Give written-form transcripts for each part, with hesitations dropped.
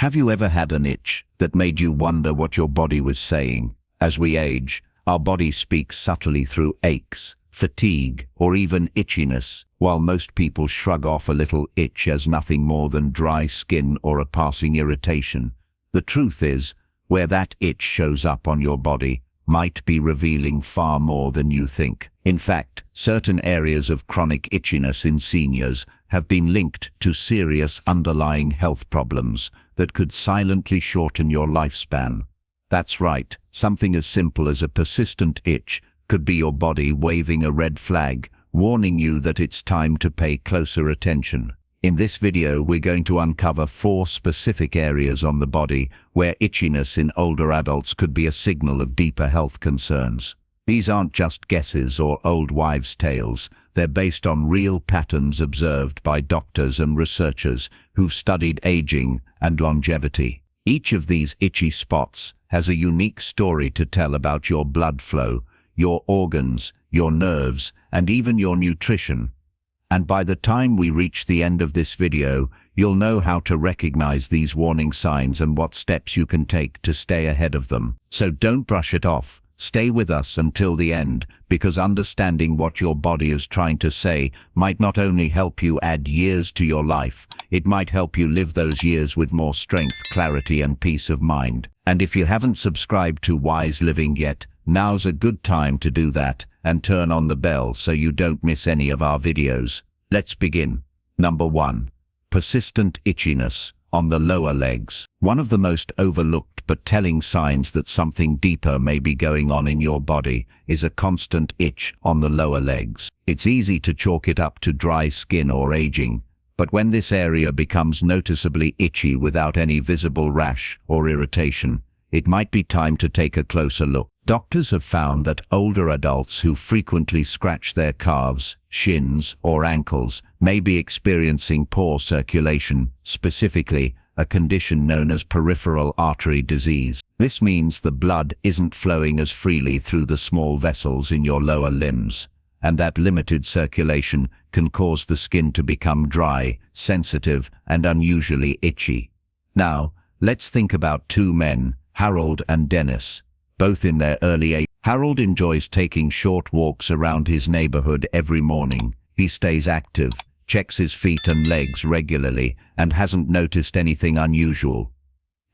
Have you ever had an itch that made you wonder what your body was saying? As we age, our body speaks subtly through aches, fatigue, or even itchiness. While most people shrug off a little itch as nothing more than dry skin or a passing irritation, the truth is, where that itch shows up on your body might be revealing far more than you think. In fact, certain areas of chronic itchiness in seniors have been linked to serious underlying health problems that could silently shorten your lifespan. That's right, something as simple as a persistent itch could be your body waving a red flag, warning you that it's time to pay closer attention. In this video, we're going to uncover 4 specific areas on the body where itchiness in older adults could be a signal of deeper health concerns. These aren't just guesses or old wives' tales. They're based on real patterns observed by doctors and researchers who've studied aging and longevity. Each of these itchy spots has a unique story to tell about your blood flow, your organs, your nerves, and even your nutrition. And by the time we reach the end of this video, you'll know how to recognize these warning signs and what steps you can take to stay ahead of them. So don't brush it off. Stay with us until the end, because understanding what your body is trying to say might not only help you add years to your life, it might help you live those years with more strength, clarity, and peace of mind. And if you haven't subscribed to Wise Living yet, now's a good time to do that and turn on the bell so you don't miss any of our videos. Let's begin. Number 1. Persistent itchiness on the lower legs. One of the most overlooked but telling signs that something deeper may be going on in your body is a constant itch on the lower legs. It's easy to chalk it up to dry skin or aging, but when this area becomes noticeably itchy without any visible rash or irritation, it might be time to take a closer look. Doctors have found that older adults who frequently scratch their calves, shins, or ankles may be experiencing poor circulation, specifically a condition known as peripheral artery disease. This means the blood isn't flowing as freely through the small vessels in your lower limbs, and that limited circulation can cause the skin to become dry, sensitive, and unusually itchy. Now, let's think about 2 men, Harold and Dennis. Both in their early age. Harold enjoys taking short walks around his neighborhood every morning. He stays active, checks his feet and legs regularly, and hasn't noticed anything unusual.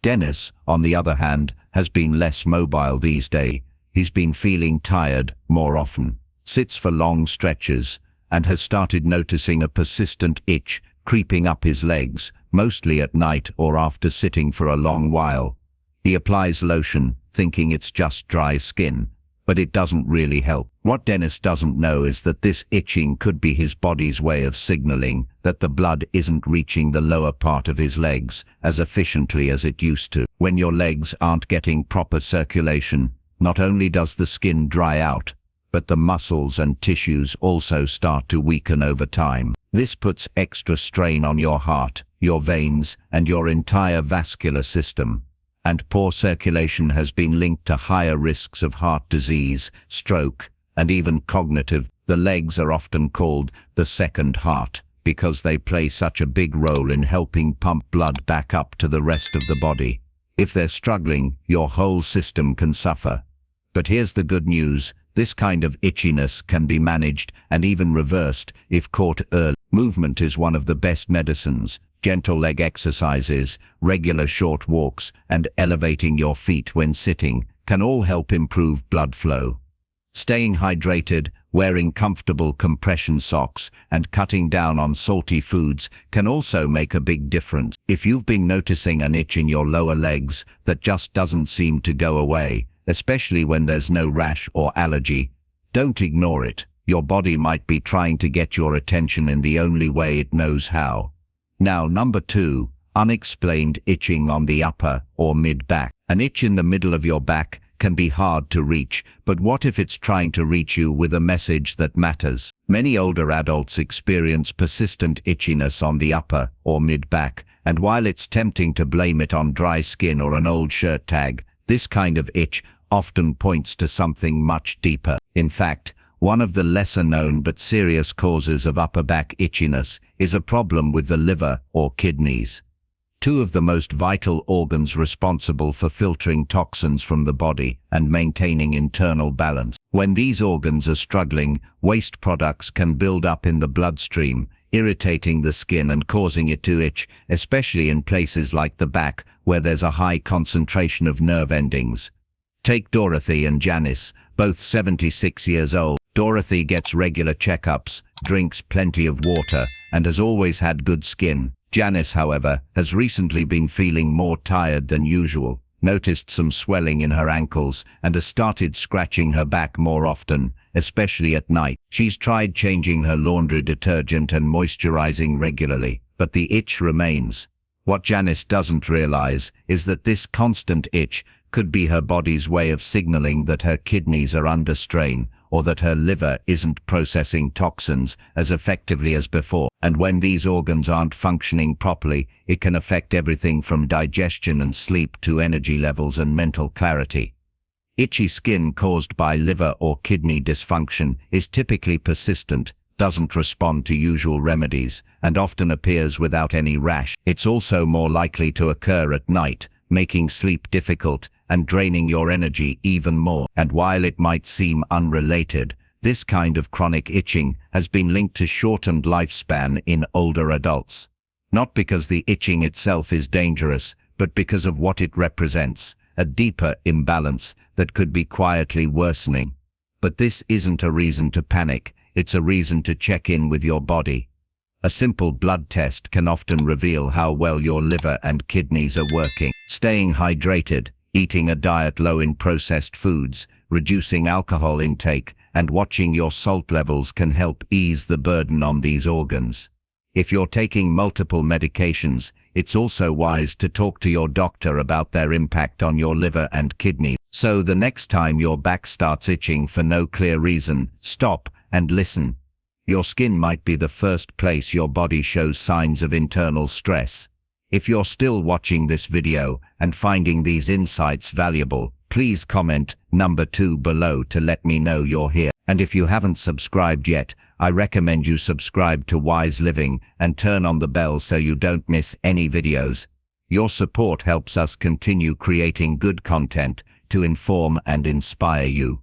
Dennis, on the other hand, has been less mobile these days. He's been feeling tired more often, sits for long stretches, and has started noticing a persistent itch creeping up his legs, mostly at night or after sitting for a long while. He applies lotion, thinking it's just dry skin, but it doesn't really help. What Dennis doesn't know is that this itching could be his body's way of signaling that the blood isn't reaching the lower part of his legs as efficiently as it used to. When your legs aren't getting proper circulation, not only does the skin dry out, but the muscles and tissues also start to weaken over time. This puts extra strain on your heart, your veins, and your entire vascular system. And poor circulation has been linked to higher risks of heart disease, stroke, and even cognitive. The legs are often called the second heart because they play such a big role in helping pump blood back up to the rest of the body. If they're struggling, your whole system can suffer. But here's the good news. This kind of itchiness can be managed and even reversed if caught early. Movement is one of the best medicines. Gentle leg exercises, regular short walks, and elevating your feet when sitting can all help improve blood flow. Staying hydrated, wearing comfortable compression socks, and cutting down on salty foods can also make a big difference. If you've been noticing an itch in your lower legs that just doesn't seem to go away, especially when there's no rash or allergy, don't ignore it. Your body might be trying to get your attention in the only way it knows how. Now, number 2, unexplained itching on the upper or mid-back. An itch in the middle of your back can be hard to reach, but what if it's trying to reach you with a message that matters? Many older adults experience persistent itchiness on the upper or mid-back, and while it's tempting to blame it on dry skin or an old shirt tag, this kind of itch often points to something much deeper. In fact, one of the lesser-known but serious causes of upper back itchiness is a problem with the liver or kidneys. two of the most vital organs responsible for filtering toxins from the body and maintaining internal balance. When these organs are struggling, waste products can build up in the bloodstream, irritating the skin and causing it to itch, especially in places like the back, where there's a high concentration of nerve endings. Take Dorothy and Janice, both 76 years old. Dorothy gets regular checkups, drinks plenty of water, and has always had good skin. Janice, however, has recently been feeling more tired than usual, noticed some swelling in her ankles, and has started scratching her back more often, especially at night. She's tried changing her laundry detergent and moisturizing regularly, but the itch remains. What Janice doesn't realize is that this constant itch could be her body's way of signaling that her kidneys are under strain, or that her liver isn't processing toxins as effectively as before. And when these organs aren't functioning properly, it can affect everything from digestion and sleep to energy levels and mental clarity. Itchy skin caused by liver or kidney dysfunction is typically persistent, doesn't respond to usual remedies, and often appears without any rash. It's also more likely to occur at night, making sleep difficult and draining your energy even more. And while it might seem unrelated, this kind of chronic itching has been linked to shortened lifespan in older adults. Not because the itching itself is dangerous, but because of what it represents, a deeper imbalance that could be quietly worsening. But this isn't a reason to panic, it's a reason to check in with your body. A simple blood test can often reveal how well your liver and kidneys are working. Staying hydrated, eating a diet low in processed foods, reducing alcohol intake, and watching your salt levels can help ease the burden on these organs. If you're taking multiple medications, it's also wise to talk to your doctor about their impact on your liver and kidney. So the next time your back starts itching for no clear reason, stop and listen. Your skin might be the first place your body shows signs of internal stress. If you're still watching this video and finding these insights valuable, please comment number 2 below to let me know you're here. And if you haven't subscribed yet, I recommend you subscribe to Wise Living and turn on the bell so you don't miss any videos. Your support helps us continue creating good content to inform and inspire you.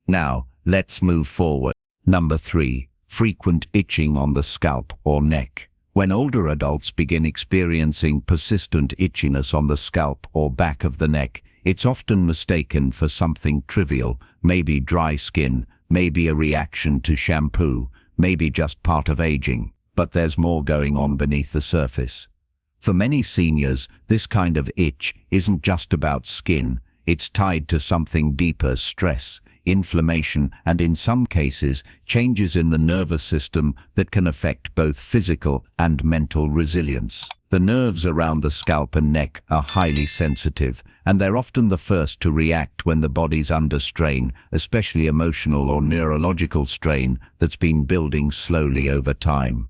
Now, let's move forward. Number 3. Frequent itching on the scalp or neck. When older adults begin experiencing persistent itchiness on the scalp or back of the neck, it's often mistaken for something trivial, maybe dry skin, maybe a reaction to shampoo, maybe just part of aging. But there's more going on beneath the surface. For many seniors, this kind of itch isn't just about skin, it's tied to something deeper: stress, inflammation, and in some cases, changes in the nervous system that can affect both physical and mental resilience. The nerves around the scalp and neck are highly sensitive, and they're often the first to react when the body's under strain, especially emotional or neurological strain that's been building slowly over time.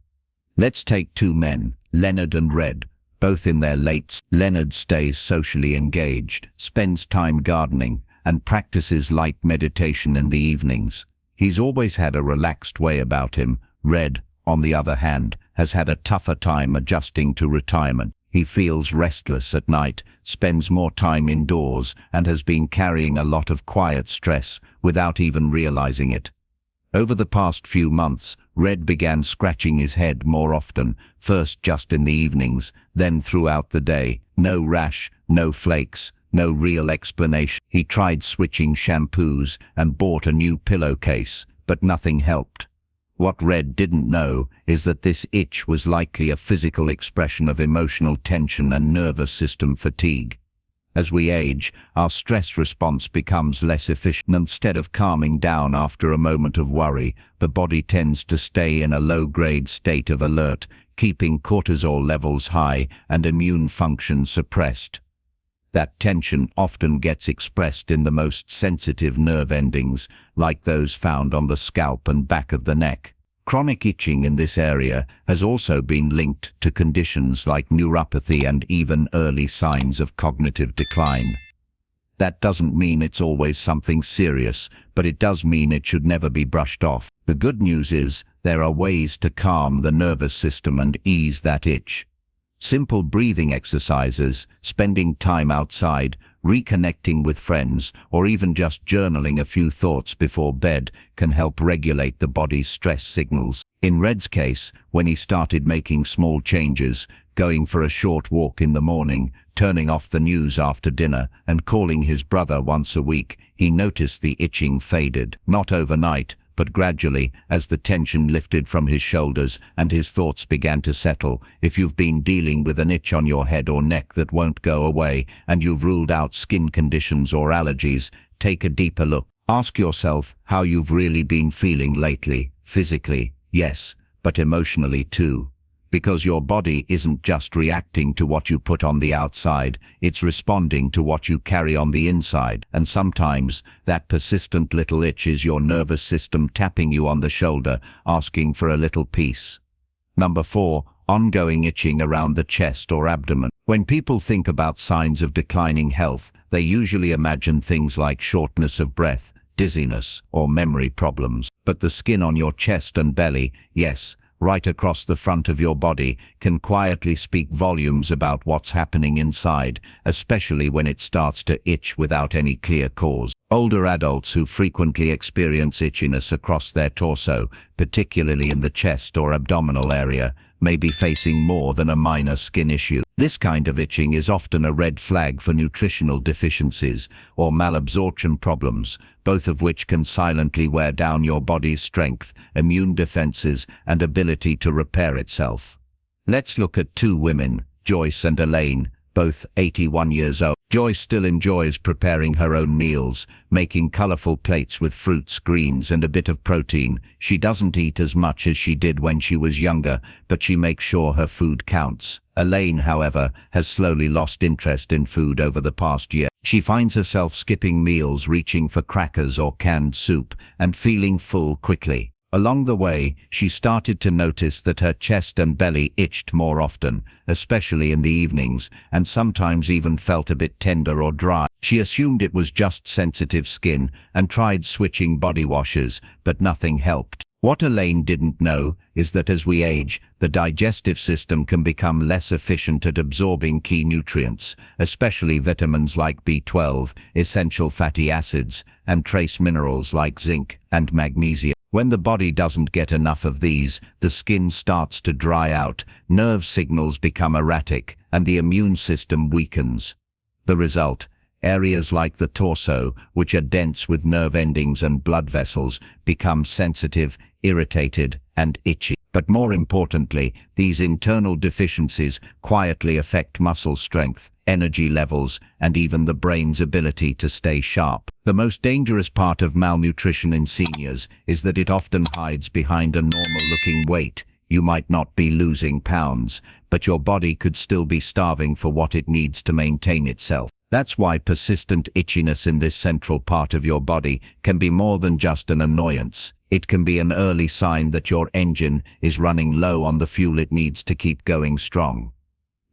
Let's take two men, Leonard and Red, both in their late. Leonard stays socially engaged, spends time gardening, and practices light meditation in the evenings. He's always had a relaxed way about him. Red, on the other hand, has had a tougher time adjusting to retirement. He feels restless at night, spends more time indoors, and has been carrying a lot of quiet stress without even realizing it. Over the past few months, Red began scratching his head more often, first just in the evenings, then throughout the day. No rash, no flakes, no real explanation. He tried switching shampoos and bought a new pillowcase, but nothing helped. What Red didn't know is that this itch was likely a physical expression of emotional tension and nervous system fatigue. As we age, our stress response becomes less efficient. Instead of calming down after a moment of worry, the body tends to stay in a low-grade state of alert, keeping cortisol levels high and immune function suppressed. That tension often gets expressed in the most sensitive nerve endings, like those found on the scalp and back of the neck. Chronic itching in this area has also been linked to conditions like neuropathy and even early signs of cognitive decline. That doesn't mean it's always something serious, but it does mean it should never be brushed off. The good news is there are ways to calm the nervous system and ease that itch. Simple breathing exercises, spending time outside, reconnecting with friends, or even just journaling a few thoughts before bed can help regulate the body's stress signals. In Red's case, when he started making small changes, going for a short walk in the morning, turning off the news after dinner, and calling his brother once a week, he noticed the itching faded, not overnight, but gradually, as the tension lifted from his shoulders and his thoughts began to settle. If you've been dealing with an itch on your head or neck that won't go away, and you've ruled out skin conditions or allergies, take a deeper look. Ask yourself how you've really been feeling lately. Physically, yes, but emotionally too. Because your body isn't just reacting to what you put on the outside, it's responding to what you carry on the inside. And sometimes, that persistent little itch is your nervous system tapping you on the shoulder, asking for a little peace. Number 4. Ongoing itching around the chest or abdomen. When people think about signs of declining health, they usually imagine things like shortness of breath, dizziness, or memory problems. But the skin on your chest and belly, yes, right across the front of your body, can quietly speak volumes about what's happening inside, especially when it starts to itch without any clear cause. Older adults who frequently experience itchiness across their torso, particularly in the chest or abdominal area, may be facing more than a minor skin issue. This kind of itching is often a red flag for nutritional deficiencies or malabsorption problems, both of which can silently wear down your body's strength, immune defenses, and ability to repair itself. Let's look at two women, Joyce and Elaine, both 81 years old. Joyce still enjoys preparing her own meals, making colorful plates with fruits, greens, and a bit of protein. She doesn't eat as much as she did when she was younger, but she makes sure her food counts. Elaine, however, has slowly lost interest in food over the past year. She finds herself skipping meals, reaching for crackers or canned soup, and feeling full quickly. Along the way, she started to notice that her chest and belly itched more often, especially in the evenings, and sometimes even felt a bit tender or dry. She assumed it was just sensitive skin and tried switching body washes, but nothing helped. What Elaine didn't know is that as we age, the digestive system can become less efficient at absorbing key nutrients, especially vitamins like B12, essential fatty acids, and trace minerals like zinc and magnesium. When the body doesn't get enough of these, the skin starts to dry out, nerve signals become erratic, and the immune system weakens. The result: areas like the torso, which are dense with nerve endings and blood vessels, become sensitive, irritated, and itchy. But more importantly, these internal deficiencies quietly affect muscle strength, energy levels, and even the brain's ability to stay sharp. The most dangerous part of malnutrition in seniors is that it often hides behind a normal-looking weight. You might not be losing pounds, but your body could still be starving for what it needs to maintain itself. That's why persistent itchiness in this central part of your body can be more than just an annoyance. It can be an early sign that your engine is running low on the fuel it needs to keep going strong.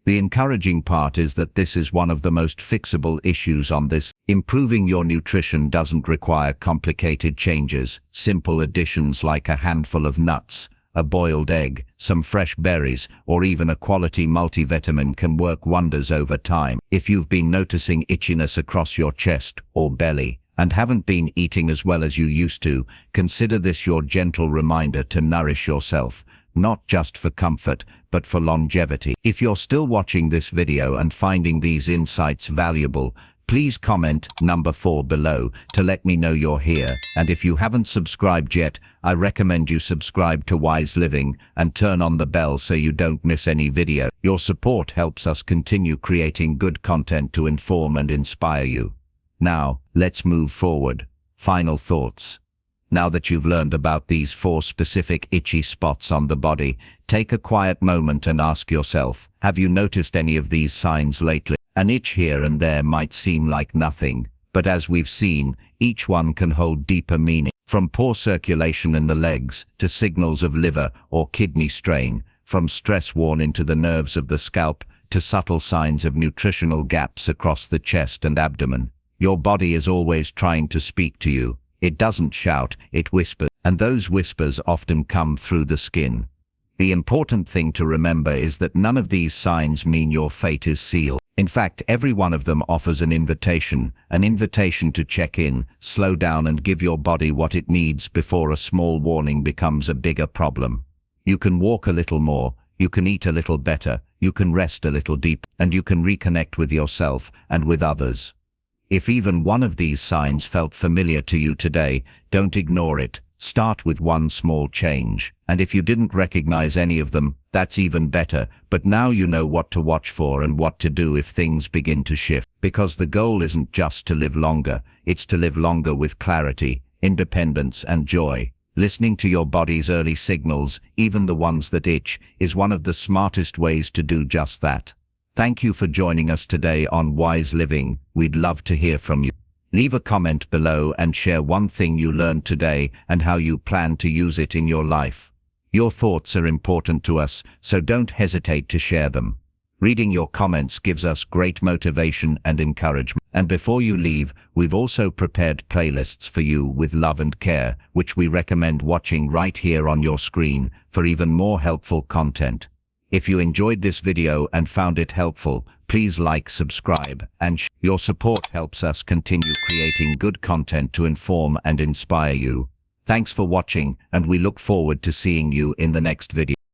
The encouraging part is that this is one of the most fixable issues on this. Improving your nutrition doesn't require complicated changes. Simple additions like a handful of nuts, a boiled egg, some fresh berries, or even a quality multivitamin can work wonders over time. If you've been noticing itchiness across your chest or belly and haven't been eating as well as you used to, consider this your gentle reminder to nourish yourself, not just for comfort, but for longevity. If you're still watching this video and finding these insights valuable, please comment number 4 below to let me know you're here. And if you haven't subscribed yet, I recommend you subscribe to Wise Living and turn on the bell so you don't miss any video. Your support helps us continue creating good content to inform and inspire you. Now, let's move forward. Final thoughts. Now that you've learned about these 4 specific itchy spots on the body, take a quiet moment and ask yourself, have you noticed any of these signs lately? An itch here and there might seem like nothing, but as we've seen, each one can hold deeper meaning. From poor circulation in the legs to signals of liver or kidney strain, from stress worn into the nerves of the scalp to subtle signs of nutritional gaps across the chest and abdomen. Your body is always trying to speak to you. It doesn't shout, it whispers, and those whispers often come through the skin. The important thing to remember is that none of these signs mean your fate is sealed. In fact, every one of them offers an invitation to check in, slow down and give your body what it needs before a small warning becomes a bigger problem. You can walk a little more, you can eat a little better, you can rest a little deeper, and you can reconnect with yourself and with others. If even one of these signs felt familiar to you today, don't ignore it. Start with one small change. And if you didn't recognize any of them, that's even better. But now you know what to watch for and what to do if things begin to shift. Because the goal isn't just to live longer, it's to live longer with clarity, independence and joy. Listening to your body's early signals, even the ones that itch, is one of the smartest ways to do just that. Thank you for joining us today on Wise Living. We'd love to hear from you. Leave a comment below and share one thing you learned today and how you plan to use it in your life. Your thoughts are important to us, so don't hesitate to share them. Reading your comments gives us great motivation and encouragement. And before you leave, we've also prepared playlists for you with love and care, which we recommend watching right here on your screen for even more helpful content. If you enjoyed this video and found it helpful, please like, subscribe, and your support helps us continue creating good content to inform and inspire you. Thanks for watching, and we look forward to seeing you in the next video.